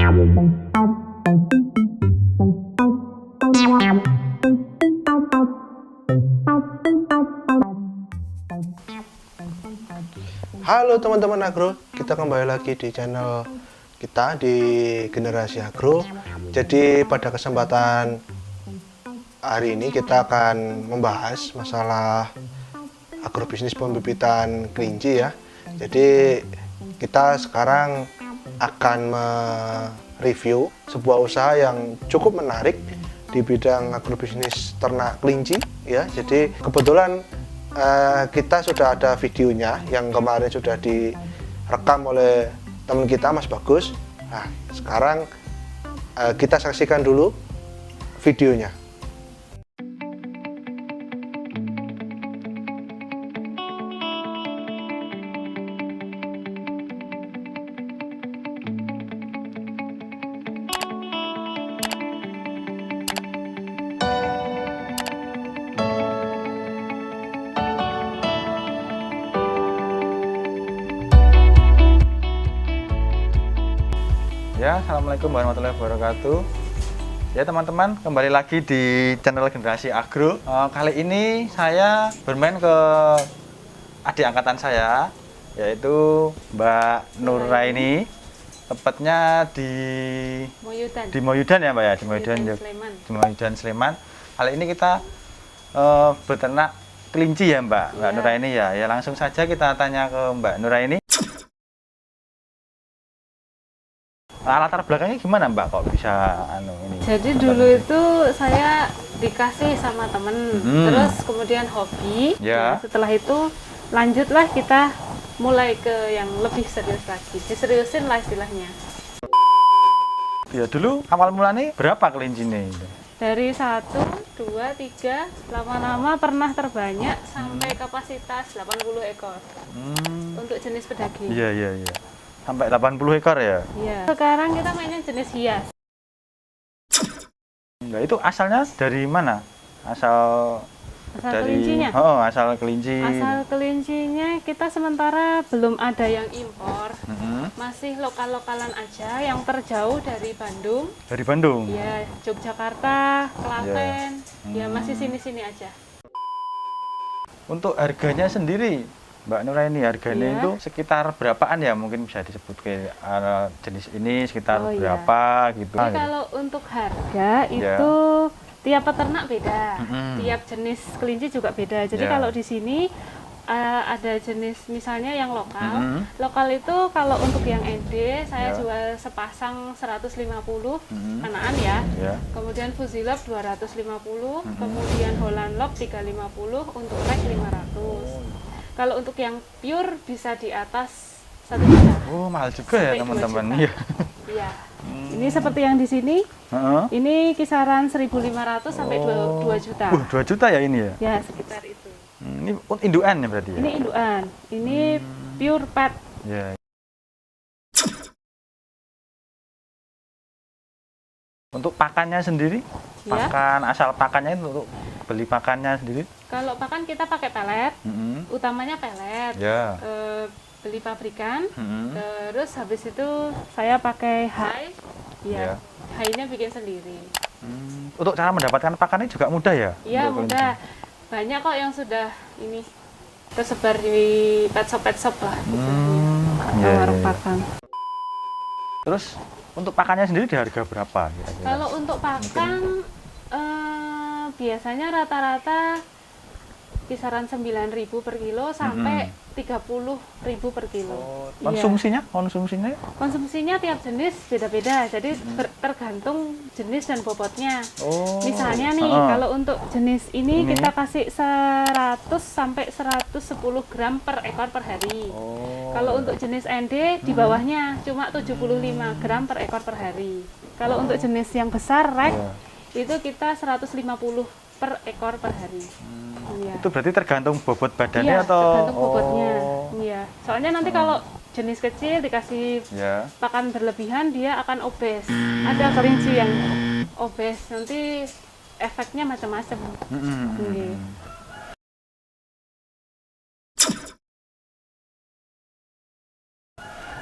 Halo teman-teman agro, kita kembali lagi di channel kita di Generasi Agro. Jadi pada kesempatan hari ini kita akan membahas masalah agrobisnis pembibitan kelinci ya. Jadi kita sekarang akan mereview sebuah usaha yang cukup menarik di bidang agrobisnis ternak kelinci ya. Jadi kebetulan kita sudah ada videonya yang kemarin sudah direkam oleh teman kita Mas Bagus. Nah, sekarang kita saksikan dulu videonya. Ya, assalamualaikum warahmatullahi wabarakatuh. Ya teman-teman, kembali lagi di channel Generasi Agro. Kali ini saya bermain ke adik angkatan saya, yaitu Mbak Nuraini. Tepatnya di Moyudan ya Mbak ya, di Moyudan Sleman. Kali ini kita beternak kelinci ya Mbak Nuraini ya. Ya langsung saja kita tanya ke Mbak Nuraini. Latar belakangnya gimana Mbak kok bisa ini? Jadi dulu itu saya dikasih sama temen, terus kemudian hobi. Ya. Nah, setelah itu lanjutlah kita mulai ke yang lebih serius lagi, diseriusin lah istilahnya. Ya dulu awal mulanya berapa kelinci nih? Dari 1, 2, 3, lama-lama pernah terbanyak sampai kapasitas 80 ekor untuk jenis pedaging. Iya. Sampai 80 ekor ya? Iya. Sekarang kita mainnya jenis hias. Nah, itu asalnya dari mana? Asal dari Kelincinya? Oh, asal kelinci. Asal kelincinya kita sementara belum ada yang impor. Masih lokal-lokalan aja yang terjauh dari Bandung. Dari Bandung? Ya, Yogyakarta, Klaten. Ya, masih sini-sini aja. Untuk harganya sendiri Mbak Nuraini, harganya itu sekitar berapaan ya? Mungkin bisa disebut ke jenis ini sekitar berapa gitu. Jadi kalau untuk harga itu tiap peternak beda, tiap jenis kelinci juga beda. Jadi kalau di sini ada jenis misalnya yang lokal. Lokal itu kalau untuk yang ND saya jual sepasang 150 kanaan ya. Kemudian Fuzilab 250, kemudian Holland Lock 350, untuk rek 500. Kalau untuk yang pure bisa di atas 1 juta. Oh, mahal juga ya teman-teman. Iya. Ini seperti yang di sini. Ini kisaran 1.500 sampai 2 juta. 2 juta ya ini ya? Ya, sekitar itu. Ini indukan ya berarti ya? Ini indukan. Ini pure pet. Ya. Untuk pakannya sendiri? Pakan asal pakannya itu untuk beli pakannya sendiri? Kalau pakan kita pakai pelet, utamanya pelet. Beli pabrikan, terus habis itu saya pakai hay. Haynya bikin sendiri. Untuk cara mendapatkan pakannya juga mudah ya? Iya, mudah. Banyak kok yang sudah ini tersebar di pet shop lah. Warung pakan. Terus untuk pakannya sendiri di harga berapa kira-kira? Kalau untuk pakan biasanya rata-rata kisaran 9.000 per kilo sampai 30.000 per kilo. Konsumsinya tiap jenis beda-beda, jadi tergantung jenis dan bobotnya. Misalnya nih, kalau untuk jenis ini kita kasih 100 sampai 110 gram per ekor per hari. Kalau untuk jenis ND di bawahnya cuma 75 gram per ekor per hari. Kalau untuk jenis yang besar rek itu kita 150 per ekor per hari. Itu berarti tergantung bobot badannya atau? Tergantung bobotnya. Iya. Soalnya nanti kalau jenis kecil dikasih pakan berlebihan dia akan obes. Ada kelinci yang obes, nanti efeknya macam-macam.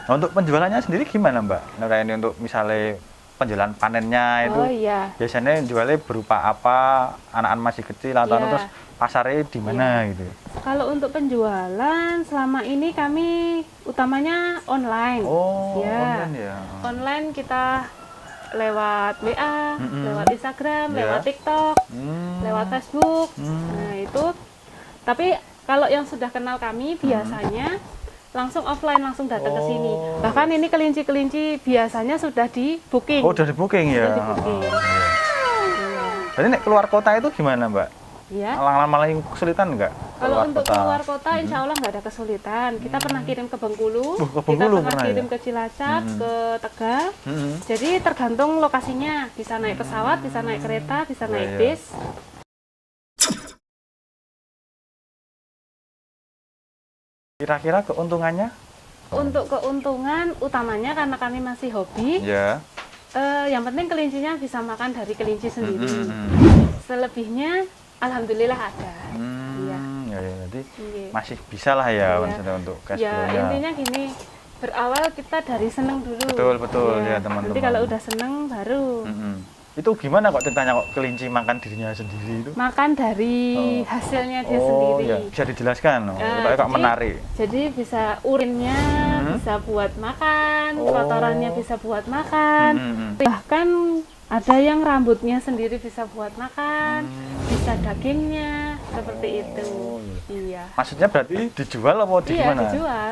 Nah, untuk penjualannya sendiri gimana Mbak Nuraini, untuk misalnya penjualan panennya itu Oh iya. biasanya jualnya berupa apa, anak-anak masih kecil atau Iya. terus pasarnya di mana gitu? Kalau untuk penjualan selama ini kami utamanya online. Oh, Ya. online ya. Online kita lewat WA, lewat Instagram, Ya. lewat TikTok, lewat Facebook. Nah, itu. Tapi kalau yang sudah kenal kami biasanya langsung offline, langsung datang ke sini. Oh. Bahkan ini kelinci-kelinci biasanya sudah di booking. Oh, udah di booking ya. Sudah di booking. Berarti nek keluar kota itu gimana Mbak? Ya. Malah kesulitan nggak? Kalau untuk keluar kota, insya Allah nggak ada kesulitan. Kita pernah kirim ke Bengkulu, Ke kita Bengkulu pernah pernah kirim ya? ke Cilacap, ke Tegal. Jadi tergantung lokasinya. Bisa naik pesawat, bisa naik kereta, bisa naik iya. bis. Kira-kira keuntungannya? Untuk keuntungan utamanya karena kami masih hobi, Ya. yang penting kelincinya bisa makan dari kelinci sendiri. Selebihnya, alhamdulillah ada. Iya. Ya, nanti Iya. masih bisa lah ya Iya. maksudnya untuk cash Ya flow-nya. intinya gini, berawal kita dari seneng dulu. Betul, ya, teman-teman. Nanti kalau udah seneng baru Itu gimana kok ceritanya kok kelinci makan dirinya sendiri itu? makan dari hasilnya dia Oh, sendiri. ya. Bisa dijelaskan? Kok Jadi- menarik. Jadi bisa urinnya bisa buat makan, Oh. kotorannya bisa buat makan. Bahkan ada yang rambutnya sendiri bisa buat makan, bisa dagingnya, seperti itu. Iya. Maksudnya berarti dijual apa Iya, gimana? dijual.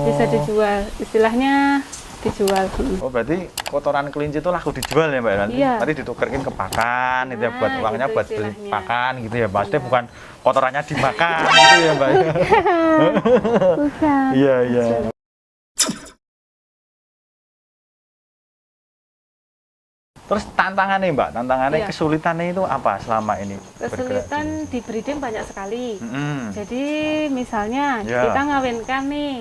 Bisa dijual. Istilahnya dijual. Oh, berarti kotoran kelinci itu laku dijual ya Mbak? Nanti, Iya. nanti ditukerin ke pakan, itu ya buat Nah, uangnya itu buat beli istilahnya. pakan gitu ya. Maksudnya bukan kotorannya dimakan gitu ya Mbak? Bukan. Iya, iya. Terus tantangannya Mbak, tantangannya Iya. kesulitannya itu apa selama ini? bergerak Kesulitan di- di breeding banyak sekali. Jadi misalnya Ya. kita ngawinkan nih,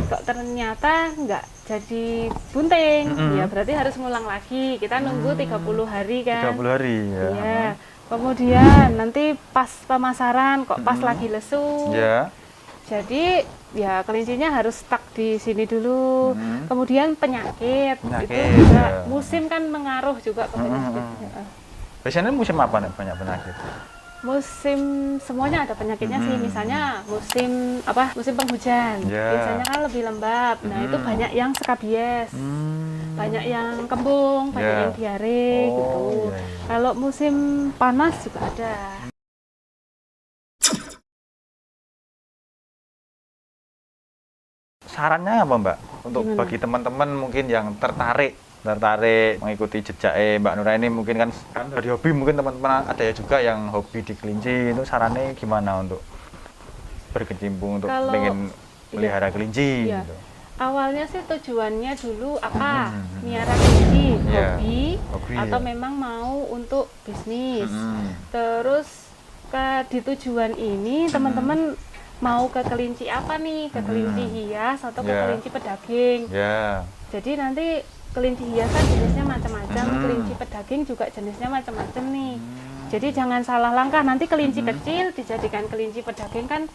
kok ternyata nggak jadi bunting, ya berarti harus ngulang lagi. Kita nunggu 30 hari kan. 30 hari ya. Iya. Kemudian nanti pas pemasaran kok pas lagi lesu. Ya. Jadi ya kelincinya harus stuck di sini dulu. Kemudian penyakit, Penyakit, itu juga ya. musim kan mengaruh juga ke penyakit. Ya. Biasanya musim apa nih banyak penyakit? Musim semuanya ada penyakitnya sih. Misalnya musim apa? Musim penghujan. Ya. Biasanya kan lebih lembab. Nah, itu banyak yang skabies. Banyak yang kembung, banyak Ya. yang diare Oh, gitu. iya, iya. Kalau musim panas juga ada. Sarannya apa Mbak? Untuk Gimana? bagi teman-teman mungkin yang tertarik mengikuti jejak Mbak Nuraini, mungkin kan dari hobi, mungkin teman-teman ada ya juga yang hobi di kelinci, itu sarannya gimana untuk berkecimpung untuk Kalau- pengen pelihara kelinci Iya. gitu. Awalnya sih tujuannya dulu apa? Miara kelinci, Iya. hobi, Hobi, atau ya. memang mau untuk bisnis. Mm. Terus di tujuan ini teman-teman mau ke kelinci apa nih? Ke kelinci hias atau ke Ya. kelinci pedaging? Ya. Jadi nanti kelinci hias kan jenisnya macam-macam, kelinci pedaging juga jenisnya macam-macam nih. Jadi jangan salah langkah, nanti kelinci kecil dijadikan kelinci pedaging kan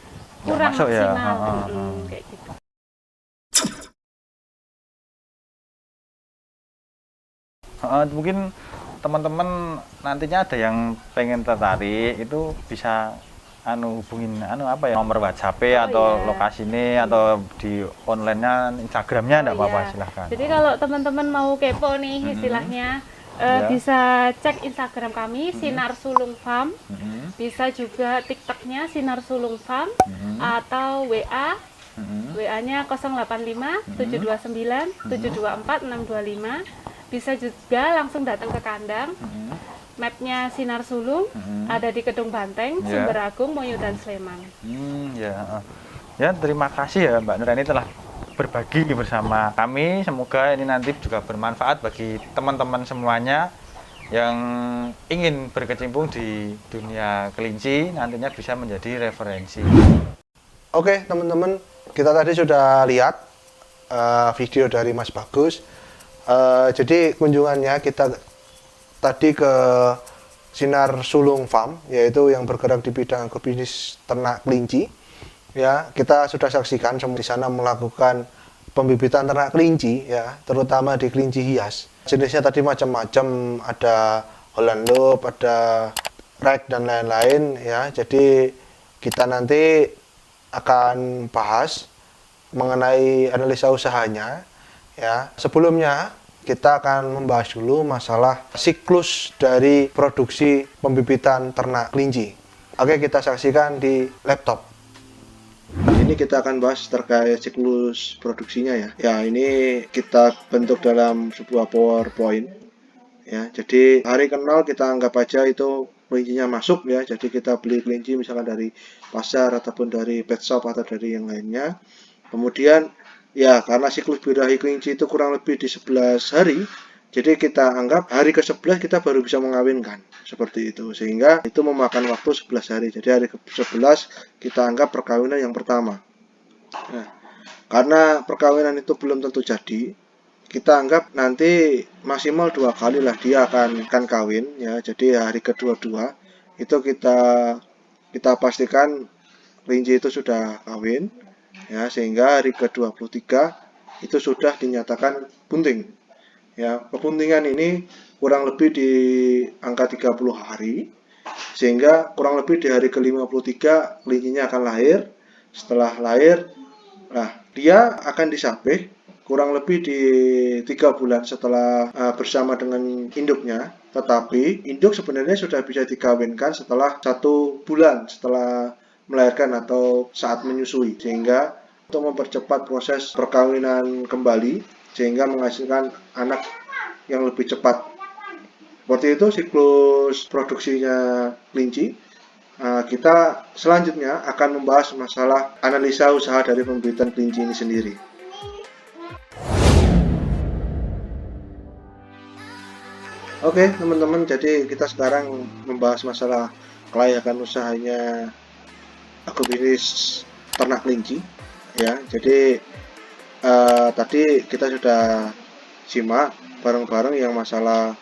kurang masuk ya. maksimal. Ah. Kayak gitu. Mungkin teman-teman nantinya ada yang pengen tertarik, itu bisa hubungin apa ya, nomor WhatsApp atau iya. lokasinya atau di online-nya, Instagram-nya enggak apa-apa, Iya. silahkan. Jadi kalau teman-teman mau kepo nih istilahnya, Ya. bisa cek Instagram kami Sinar Sulung Farm, bisa juga TikToknya Sinar Sulung Farm, atau WA, WA-nya 085 729 724 625. Bisa juga langsung datang ke kandang. Mapnya Sinar Sulung ada di Kedung Banteng, Ya. Sumber Agung, Moyo dan Sleman. Ya. Ya, terima kasih ya Mbak Nuraini telah berbagi bersama kami. Semoga ini nanti juga bermanfaat bagi teman-teman semuanya yang ingin berkecimpung di dunia kelinci, nantinya bisa menjadi referensi. Oke teman-teman, kita tadi sudah lihat video dari Mas Bagus. Jadi kunjungannya kita tadi ke Sinar Sulung Farm, yaitu yang bergerak di bidang agrobisnis ternak kelinci. Ya, kita sudah saksikan di sana melakukan pembibitan ternak kelinci ya, terutama di kelinci hias. Jenisnya tadi macam-macam, ada Holland Loop, ada Rag dan lain-lain ya. Jadi kita nanti akan bahas mengenai analisa usahanya ya. Sebelumnya kita akan membahas dulu masalah siklus dari produksi pembibitan ternak kelinci. Oke, kita saksikan di laptop. Ini kita akan bahas terkait siklus produksinya ya. Ya, ini kita bentuk dalam sebuah PowerPoint ya. Jadi hari kenal kita anggap aja itu kelincinya masuk ya. Jadi kita beli kelinci misalkan dari pasar ataupun dari pet shop atau dari yang lainnya. Kemudian ya, karena siklus birahi kelinci itu kurang lebih di 11 hari, jadi kita anggap hari ke-11 kita baru bisa mengawinkan, seperti itu. Sehingga itu memakan waktu 11 hari. Jadi hari ke-11 kita anggap perkawinan yang pertama. Nah, karena perkawinan itu belum tentu jadi, kita anggap nanti maksimal 2 kali lah dia akan kawin ya. Jadi hari kedua-dua itu kita pastikan kelinci itu sudah kawin ya, sehingga hari ke-23 itu sudah dinyatakan bunting ya. Kebuntingan ini kurang lebih di angka 30 hari, sehingga kurang lebih di hari ke-53 kelincinya akan lahir. Setelah lahir, nah dia akan disapih kurang lebih di 3 bulan setelah bersama dengan induknya. Tetapi induk sebenarnya sudah bisa dikawinkan setelah 1 bulan setelah melahirkan atau saat menyusui, sehingga untuk mempercepat proses perkawinan kembali sehingga menghasilkan anak yang lebih cepat. Seperti itu siklus produksinya kelinci. Kita selanjutnya akan membahas masalah analisa usaha dari pembibitan kelinci ini sendiri. Oke teman-teman, jadi kita sekarang membahas masalah kelayakan usahanya agrobisnis ternak kelinci ya. Jadi tadi kita sudah simak bareng-bareng yang masalah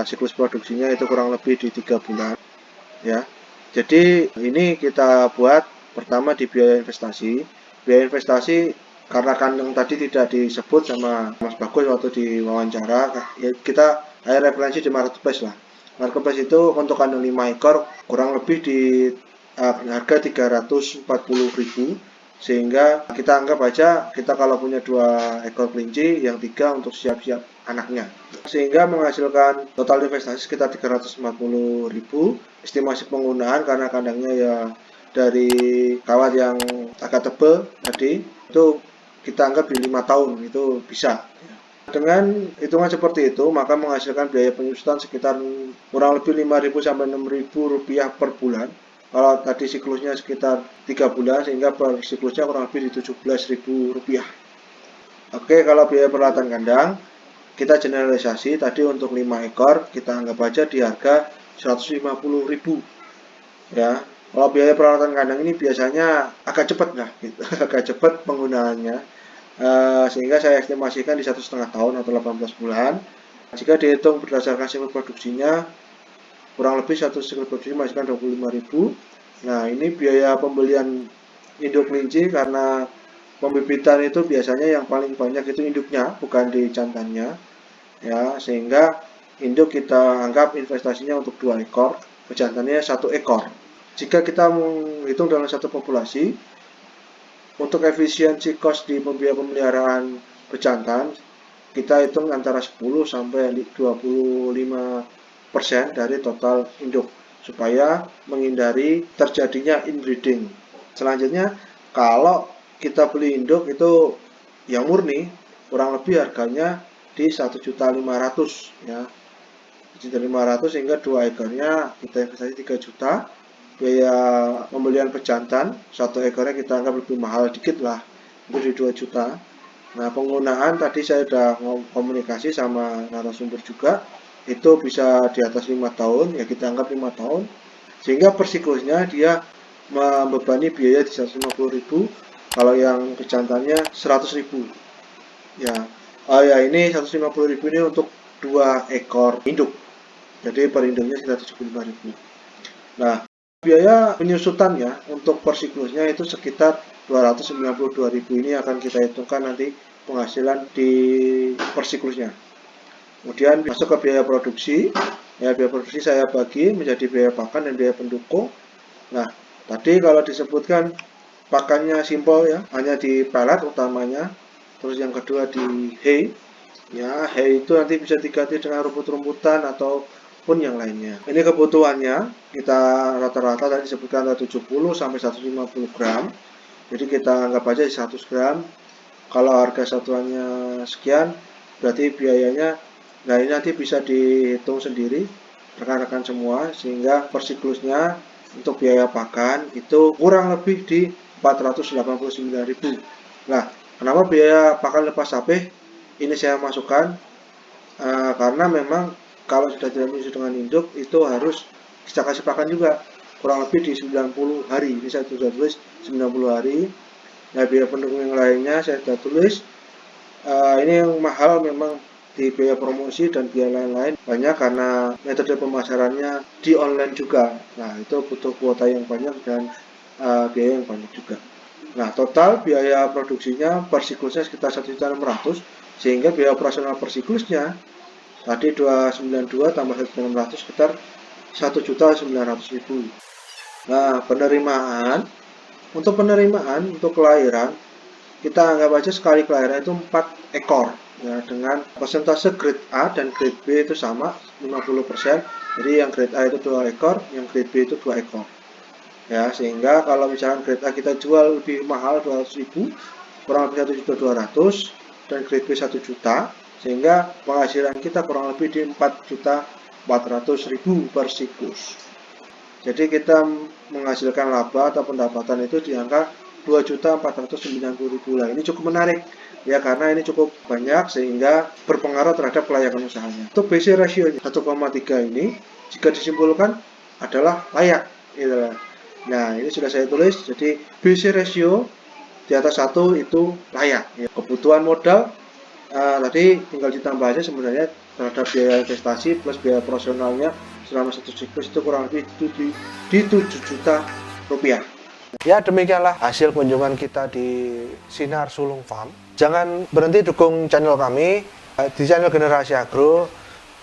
siklus produksinya itu kurang lebih di 3 bulan ya. Jadi ini kita buat pertama di biaya investasi. Biaya investasi karena kandang tadi tidak disebut sama Mas Bagus waktu di wawancara ya, kita referensi di marketplace lah. Marketplace itu untuk kandang 5 ekor kurang lebih di harga 340.000, sehingga kita anggap aja kita kalau punya 2 ekor kelinci, yang 3 untuk siap-siap anaknya, sehingga menghasilkan total investasi sekitar 340.000. Estimasi penggunaan karena kandangnya ya dari kawat yang agak tebal tadi itu kita anggap di 5 tahun itu bisa. Dengan hitungan seperti itu maka menghasilkan biaya penyusutan sekitar kurang lebih 5.000 sampai 6.000 rupiah per bulan. Kalau tadi siklusnya sekitar 3 bulan, sehingga per siklusnya kurang lebih di 17.000 rupiah. Oke, kalau biaya peralatan kandang kita generalisasi tadi untuk 5 ekor kita anggap aja di harga 150.000 ya. Kalau biaya peralatan kandang ini biasanya agak cepat lah gitu. Agak cepat penggunaannya, sehingga saya estimasikan di 1,5 tahun atau 18 bulan. Jika dihitung berdasarkan siklus produksinya kurang lebih satu siklus produksi menghasilkan 25.000. Nah, ini biaya pembelian induk kelinci karena pembibitan itu biasanya yang paling banyak itu induknya, bukan di jantannya. Ya, sehingga induk kita anggap investasinya untuk 2 ekor, pejantannya 1 ekor. Jika kita menghitung dalam satu populasi, untuk efisiensi cost di biaya pemeliharaan pejantan kita hitung antara 10 sampai 25% dari total induk supaya menghindari terjadinya inbreeding. Selanjutnya, kalau kita beli induk itu yang murni kurang lebih harganya di 1.500.000 ya. 1.500.000 sehingga 2 ekornya kita investasi 3 juta. Biaya pembelian pejantan 1 ekornya kita anggap lebih mahal dikit lah, itu di 2 juta. Nah, penggunaan tadi saya sudah komunikasi sama narasumber juga, itu bisa di atas 5 tahun ya, kita anggap 5 tahun, sehingga per siklusnya dia membebani biaya di 150.000. Kalau yang pejantannya 100.000 ya. Ini 150.000 ini untuk 2 ekor induk, jadi per induknya sekitar 75.000. Nah, biaya penyusutannya untuk per siklusnya itu sekitar 292.000 ini akan kita hitungkan nanti penghasilan di per siklusnya. Kemudian masuk ke biaya produksi. Ya, biaya produksi saya bagi menjadi biaya pakan dan biaya pendukung. Nah, tadi kalau disebutkan pakannya simpel ya, hanya di pelet utamanya. Terus yang kedua di hay. Ya, hay itu nanti bisa diganti dengan rumput-rumputan ataupun yang lainnya. Ini kebutuhannya kita rata-rata tadi disebutkan 70 sampai 150 gram. Jadi kita anggap aja 100 gram. Kalau harga satuannya sekian, berarti biayanya, nah ini nanti bisa dihitung sendiri rekan-rekan semua, sehingga per siklusnya untuk biaya pakan itu kurang lebih di 489.000. Nah, kenapa biaya pakan lepas sapeh ini saya masukkan? Karena memang kalau sudah tidak menyusui dengan induk itu harus kita kasih pakan juga kurang lebih di 90 hari. Ini saya sudah tulis 90 hari. Nah, biaya pendukung yang lainnya saya sudah tulis. Ini yang mahal memang di biaya promosi dan biaya lain-lain banyak karena metode pemasarannya di online juga. Nah, itu butuh kuota yang banyak dan biaya yang banyak juga. Nah, total biaya produksinya per siklusnya sekitar 1.600.000, sehingga biaya operasional per siklusnya tadi 292 tambah 1.600 sekitar 1.900.000. Nah, untuk penerimaan untuk kelahiran kita anggap aja sekali kelahiran itu 4 ekor ya, dengan persentase grade A dan grade B itu sama 50%. Jadi yang grade A itu 2 ekor, yang grade B itu 2 ekor. Ya, sehingga kalau misalkan grade A kita jual lebih mahal 200.000, kurang lebih 1.200.000, dan grade B 1 juta, sehingga penghasilan kita kurang lebih di 4.400.000 per siklus. Jadi kita menghasilkan laba atau pendapatan itu di angka 2.490.000 lah. Ini cukup menarik ya, karena ini cukup banyak sehingga berpengaruh terhadap kelayakan usahanya. Untuk BC ratio 1,3 ini jika disimpulkan adalah layak gitu. Nah, ini sudah saya tulis. Jadi BC ratio di atas 1 itu layak ya. Kebutuhan modal tadi tinggal ditambah aja sebenarnya terhadap biaya investasi plus biaya operasionalnya selama 1 siklus itu kurang lebih di 7 juta rupiah. Ya, demikianlah hasil kunjungan kita di Sinar Sulung Farm. Jangan berhenti dukung channel kami di channel Generasi Agro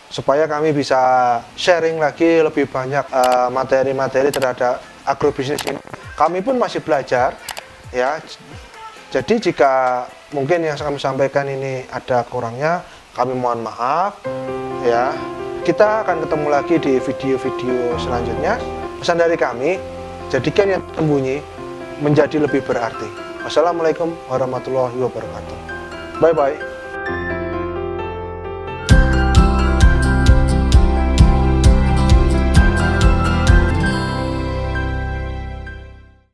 supaya kami bisa sharing lagi lebih banyak materi-materi terhadap agrobisnis ini. Kami pun masih belajar ya. Jadi jika mungkin yang kami sampaikan ini ada kurangnya, kami mohon maaf ya. Kita akan ketemu lagi di video-video selanjutnya. Pesan dari kami, jadikan yang tersembunyi menjadi lebih berarti. Wassalamualaikum warahmatullahi wabarakatuh. Bye-bye.